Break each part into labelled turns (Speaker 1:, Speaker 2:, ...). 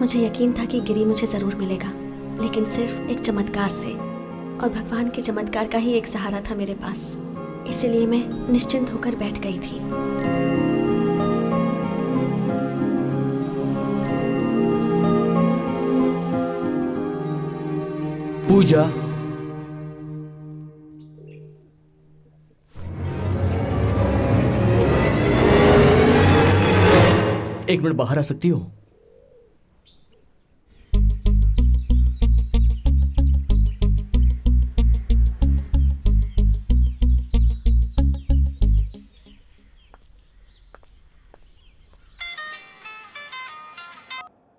Speaker 1: मुझे यकीन था कि गिरी मुझे जरूर मिलेगा, लेकिन सिर्फ एक चमत्कार से, और भगवान के चमत्कार का ही एक सहारा था मेरे पास। इसीलिए मैं निश्चिंत होकर बैठ गई थी।
Speaker 2: पूजा, एक मिनट बाहर आ सकती हो?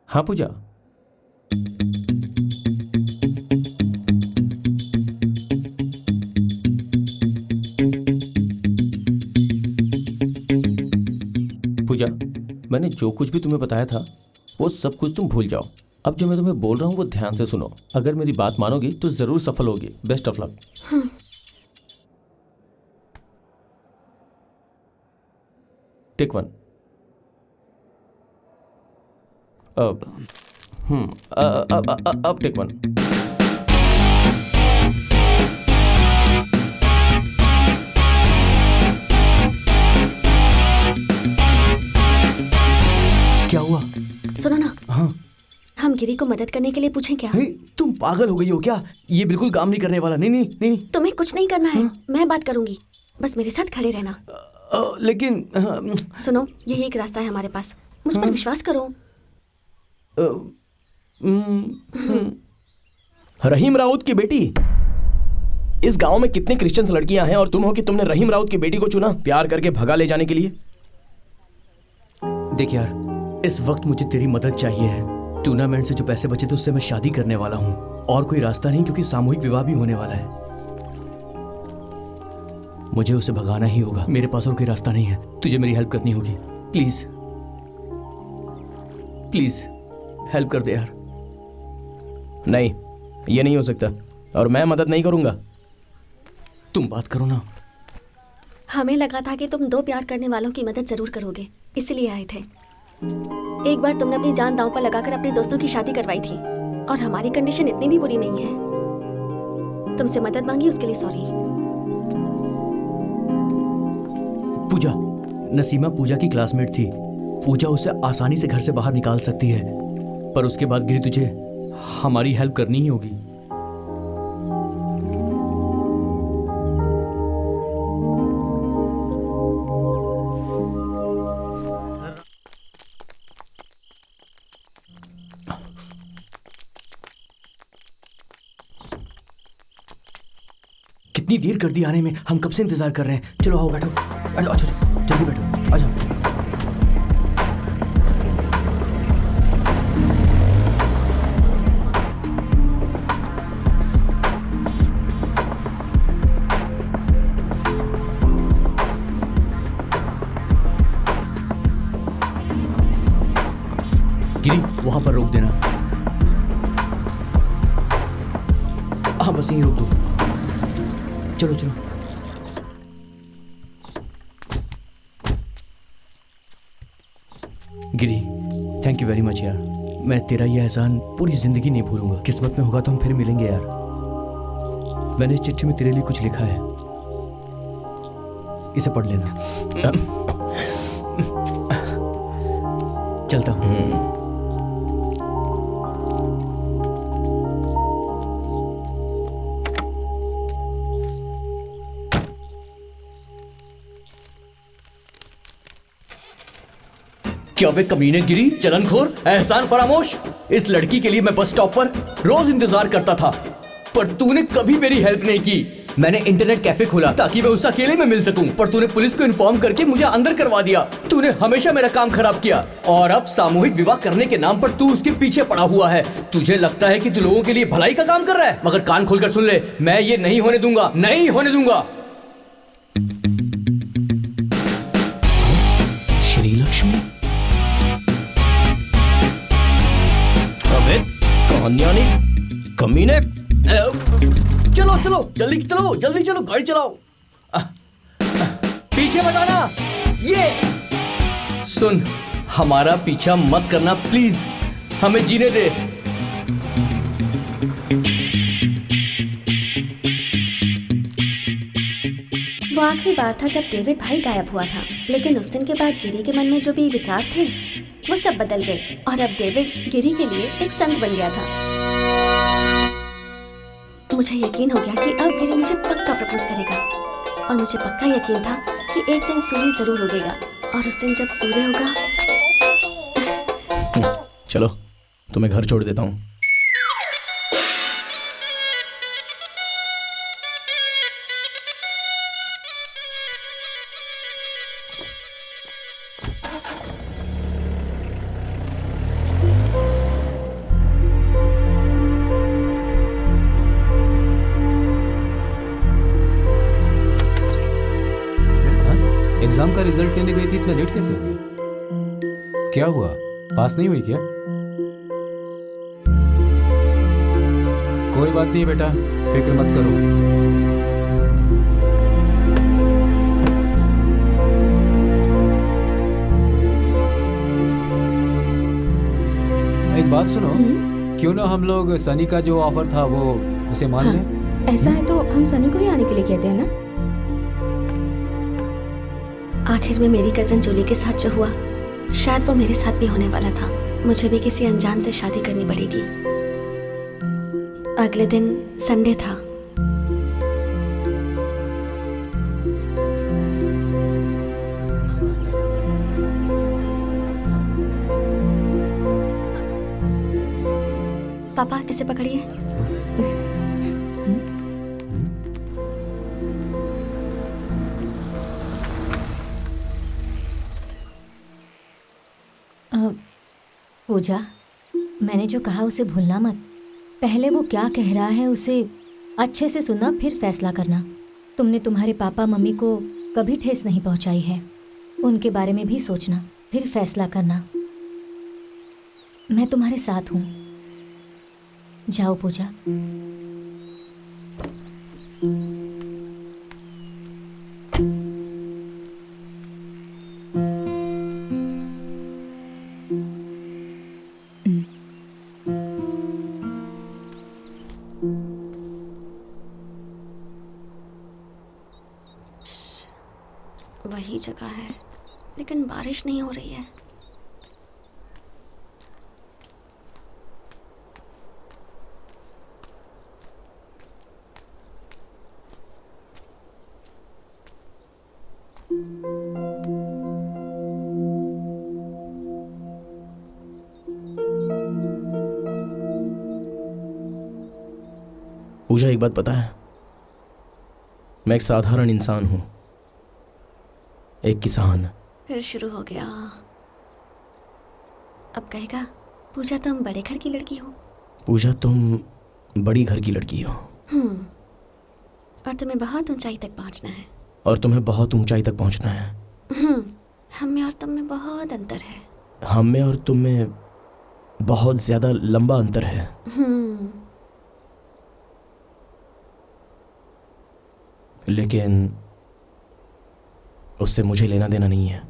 Speaker 2: हाँ पूजा, पूजा, मैंने जो कुछ भी तुम्हें बताया था वो सब कुछ तुम भूल जाओ। अब जो मैं तुम्हें बोल रहा हूँ वो ध्यान से सुनो। अगर मेरी बात मानोगी तो जरूर सफल होगी। Best of luck. Take one. अब टेक वन। क्या हुआ?
Speaker 1: सुनो ना।
Speaker 2: हाँ,
Speaker 1: हम गिरी को मदद करने के लिए पूछें क्या?
Speaker 2: नहीं, तुम पागल हो गई हो क्या? ये बिल्कुल काम नहीं करने वाला। नहीं नहीं नहीं।
Speaker 1: तुम्हें कुछ नहीं करना है। मैं बात करूंगी, बस मेरे साथ खड़े रहना।
Speaker 2: लेकिन
Speaker 1: सुनो, यही एक रास्ता है हमारे पास, मुझ पर विश्वास करो।
Speaker 2: रहीम राउत की बेटी? इस गांव में कितनी क्रिश्चियन लड़कियां हैं और तुम हो कि तुमने रहीम राउत की बेटी को चुना प्यार करके भगा ले जाने के लिए। देख यार, इस वक्त मुझे तेरी मदद चाहिए है। टूर्नामेंट से जो पैसे बचे थे उससे मैं शादी करने वाला हूँ, और कोई रास्ता नहीं क्योंकि सामूहिक विवाह भी होने वाला है। मुझे उसे भगाना ही होगा। मेरे पास और कोई रास्ता नहीं है। तुझे मेरी हेल्प करनी होगी। प्लीज प्लीज हेल्प कर दे यार। नहीं, ये नहीं हो सकता और मैं मदद नहीं करूंगा। तुम बात करो ना।
Speaker 1: हमें लगा था कि तुम दो प्यार करने वालों की मदद जरूर करोगे, इसलिए आए थे। एक बार तुमने अपनी जान दांव पर लगाकर अपने दोस्तों की शादी करवाई थी, और हमारी कंडीशन इतनी भी बुरी नहीं है। तुमसे मदद मांगी, उसके लिए सॉरी।
Speaker 2: पूजा, नसीमा पूजा की क्लासमेट थी। पूजा उसे आसानी से घर से बाहर निकाल सकती है, पर उसके बाद गिरी तुझे हमारी हेल्प करनी ही होगी। कितनी देर कर दी आने में, हम कब से इंतजार कर रहे हैं। चलो आओ, बैठो। अच्छा, जल्दी बैठो, आ जाओ। गिरी, वहां पर रोक देना। हाँ, बस यहीं रोक दो। चलो चलो। गिरी, थैंक यू वेरी मच यार। मैं तेरा ये एहसान पूरी जिंदगी नहीं भूलूंगा। किस्मत में होगा तो हम फिर मिलेंगे यार। मैंने इस चिट्ठी में तेरे लिए कुछ लिखा है, इसे पढ़ लेना। चलता हूँ। क्या वे कमीने गिरी, चलनखोर, एहसान फरामोश। इस लड़की के लिए मैं बस स्टॉप पर रोज इंतजार करता था, पर तूने कभी मेरी हेल्प नहीं की। मैंने इंटरनेट कैफे खोला ताकि मैं उससे अकेले में मिल सकूं, पर तूने पुलिस को इन्फॉर्म करके मुझे अंदर करवा दिया। तूने हमेशा मेरा काम खराब किया, और अब सामूहिक विवाह करने के नाम पर तू उसके पीछे पड़ा हुआ है। तुझे लगता है कि तू लोगों के लिए भलाई का काम कर रहा है, मगर कान खोलकर सुन ले, मैं ये नहीं होने दूंगा, नहीं होने दूंगा। श्री लक्ष्मी, कमीने, चलो चलो, जल्दी चलो, जल्दी चलो, गाड़ी चलाओ। पीछे बताना। ये सुन, हमारा पीछा मत करना प्लीज। हमें जीने दे।
Speaker 1: वो आखिरी बार था जब डेविड भाई गायब हुआ था, लेकिन उस दिन के बाद गिरी के मन में जो भी विचार थे वो सब बदल गए और अब डेविड गिरी के लिए एक संत बन गया था। मुझे यकीन हो गया कि अब गिरी मुझे पक्का प्रपोज करेगा और मुझे पक्का यकीन था कि एक दिन सूर्य जरूर उगेगा और उस दिन जब सूर्य होगा।
Speaker 2: चलो तुम्हें घर छोड़ देता हूँ।
Speaker 3: एग्जाम का रिजल्ट लेने गई थी, इतना लेट कैसे हो गई? क्या हुआ, पास नहीं हुई क्या? कोई बात नहीं बेटा, फिक्र मत करो। एक बात सुनो, क्यों ना हम लोग सनी का जो ऑफर था वो उसे मान लें?
Speaker 4: ऐसा है तो हम सनी को ही आने के लिए कहते हैं ना।
Speaker 1: आखिर में मेरी कजन जूली के साथ जो हुआ, शायद वो मेरे साथ भी होने वाला था। मुझे भी किसी अनजान से शादी करनी पड़ेगी। अगले दिन संडे था। पापा इसे पकड़िए।
Speaker 4: पूजा, मैंने जो कहा उसे भूलना मत। पहले वो क्या कह रहा है उसे अच्छे से सुनना, फिर फैसला करना। तुमने तुम्हारे पापा मम्मी को कभी ठेस नहीं पहुंचाई है, उनके बारे में भी सोचना, फिर फैसला करना। मैं तुम्हारे साथ हूँ। जाओ पूजा।
Speaker 1: वही जगह है, लेकिन बारिश नहीं हो रही है।
Speaker 2: पूजा, एक बात पता है, मैं एक साधारण इंसान हूं, एक किसान।
Speaker 1: फिर शुरू हो गया। अब कहेगा पूजा तुम बड़े घर की लड़की हो।
Speaker 2: पूजा, तुम बड़ी घर की लड़की हो।
Speaker 1: और तुम्हें बहुत ऊंचाई तक पहुंचना है।
Speaker 2: और तुम्हें बहुत ऊंचाई तक पहुंचना है।
Speaker 1: हम में और तुम में बहुत अंतर है।
Speaker 2: हम में और तुम में बहुत ज्यादा लंबा अंतर है। लेकिन उससे मुझे लेना देना नहीं है।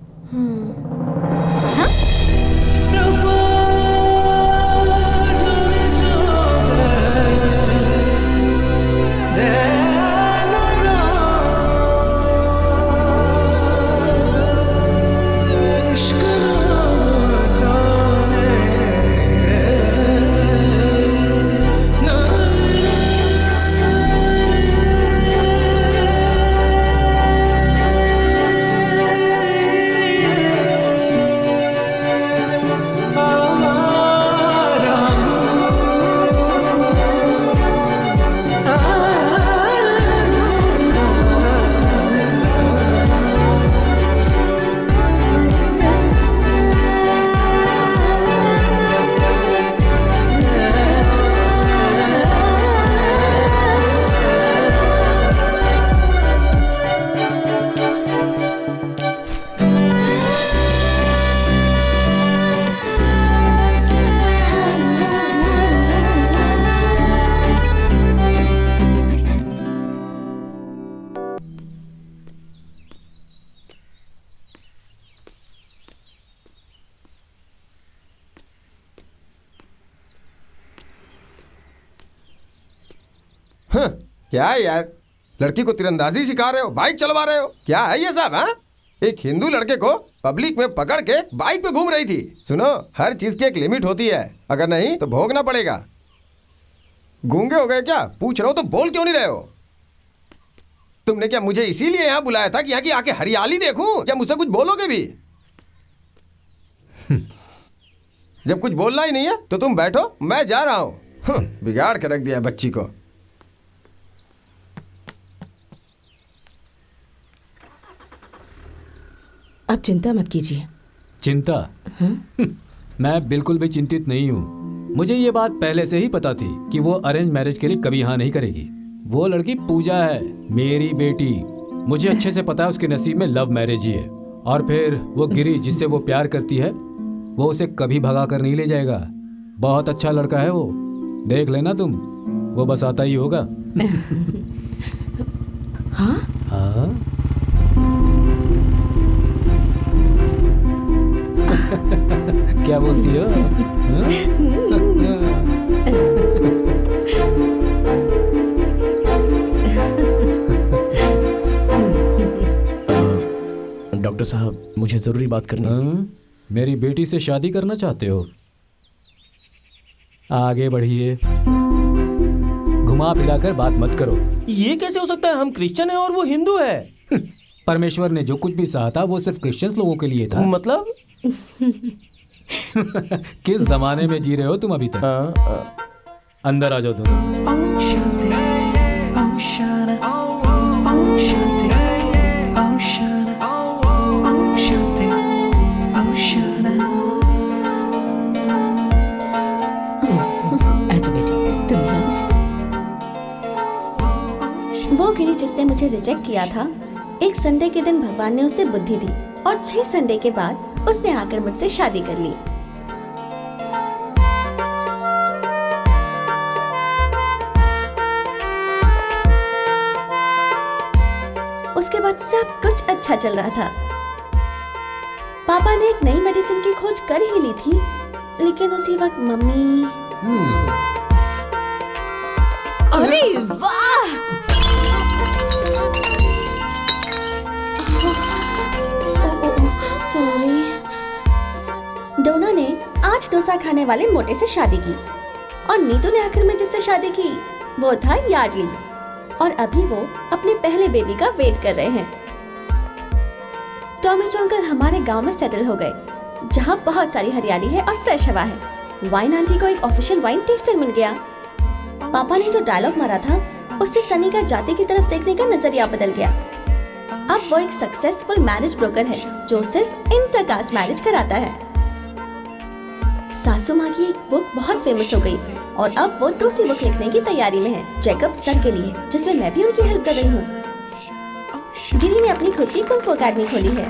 Speaker 5: क्या है यार, लड़की को तीरंदाजी सिखा रहे हो, बाइक चलवा रहे हो, क्या है ये सब? हाँ, एक हिंदू लड़के को पब्लिक में पकड़ के बाइक पे घूम रही थी। सुनो, हर चीज की एक लिमिट होती है, अगर नहीं तो भोगना पड़ेगा। गूंगे हो गए क्या? पूछ रहा हो तो बोल क्यों नहीं रहे हो? तुमने क्या मुझे इसीलिए यहाँ बुलाया था कि यहाँ की आके हरियाली देखूं, या मुझसे कुछ बोलोगे भी? जब कुछ बोलना ही नहीं है तो तुम बैठो, मैं जा रहा हूँ। बिगाड़ के रख दिया बच्ची को।
Speaker 6: अब चिंता मत कीजिए।
Speaker 3: चिंता? मैं बिल्कुल भी चिंतित नहीं हूँ। मुझे ये बात पहले से ही पता थी कि वो अरेंज मैरिज के लिए कभी हाँ नहीं करेगी। वो लड़की पूजा है, मेरी बेटी। मुझे अच्छे से पता है उसके नसीब में लव मैरिज ही है। और फिर वो गिरी जिससे वो प्यार करती है, वो उसे कभी भगा कर नहीं ले जाएगा। बहुत अच्छा लड़का है वो, देख लेना तुम, वो बस आता ही होगा।
Speaker 6: हाँ?
Speaker 3: हाँ? क्या बोलती हो?
Speaker 2: डॉक्टर साहब, मुझे जरूरी बात करनी है।
Speaker 3: मेरी बेटी से शादी करना चाहते हो? आगे बढ़िए, घुमा फिराकर बात मत करो।
Speaker 7: ये कैसे हो सकता है? हम क्रिश्चियन हैं और वो हिंदू है।
Speaker 3: परमेश्वर ने जो कुछ भी सहा था वो सिर्फ क्रिश्चियन लोगों के लिए था।
Speaker 7: मतलब?
Speaker 3: किस जमाने में जी रहे हो तुम अभी तक? अंदर आ जाओ दोनों।
Speaker 1: वो गिरी जिसने मुझे रिजेक्ट किया था, एक संडे के दिन भगवान ने उसे बुद्धि दी और 6 संडे के बाद उसने आकर मुझसे शादी कर ली। उसके बाद सब कुछ अच्छा चल रहा था। पापा ने एक नई मेडिसिन की खोज कर ही ली थी, लेकिन उसी वक्त मम्मी।
Speaker 6: अरे वाह!
Speaker 1: सॉरी। डोना ने 8 डोसा खाने वाले मोटे से शादी की और नीतू ने आखिर में जिससे शादी की वो था यार्डली, और अभी वो अपने पहले बेबी का वेट कर रहे हैं। टॉमी जो अंकल हमारे गांव में सेटल हो गए, जहां बहुत सारी हरियाली है और फ्रेश हवा है। वाइन आंटी को एक ऑफिशियल वाइन टेस्टर मिल गया। पापा ने जो डायलॉग मारा था उससे सनी का जाति की तरफ देखने का नजरिया बदल गया। अब वो एक सक्सेसफुल मैरिज ब्रोकर है जो सिर्फ इंटरकास्ट मैरिज कराता है। सासू माँ की एक बुक बहुत फेमस हो गई और अब वो दूसरी बुक लिखने की तैयारी में है, जैकब सर के लिए, जिसमें मैं भी उनकी हेल्प कर रही हूँ। गिरी ने अपनी खुद की कुंग फू अकेडमी खोली है।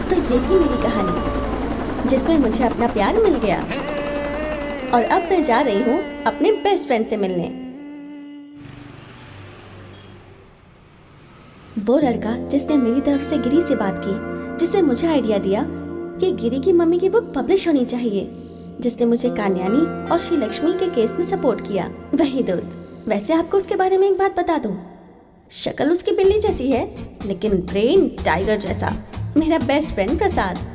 Speaker 1: तो ये थी मेरी कहानी, जिसमें मुझे अपना प्यार मिल गया और अब मैं जा रही हूँ अपने बेस्ट फ्रेंड से मिलने। वो लड़का जिसने मेरी तरफ से गिरी से बात की, जिसने मुझे आइडिया दिया कि गिरी की मम्मी की बुक पब्लिश होनी चाहिए, जिसने मुझे कान्यानी और श्री लक्ष्मी के केस में सपोर्ट किया, वही दोस्त। वैसे आपको उसके बारे में एक बात बता दूं, शक्ल उसकी बिल्ली जैसी है लेकिन ब्रेन टाइगर जैसा। मेरा बेस्ट फ्रेंड प्रसाद।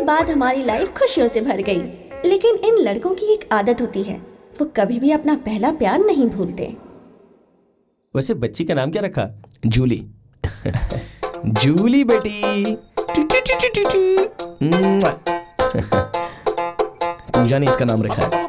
Speaker 1: बाद हमारी लाइफ खुशियों से भर गई। लेकिन इन लड़कों की एक आदत होती है, वो कभी भी अपना पहला प्यार नहीं भूलते।
Speaker 7: वैसे बच्ची का नाम क्या रखा?
Speaker 2: जूली। जूली बेटी। पूजा ने इसका नाम रखा है।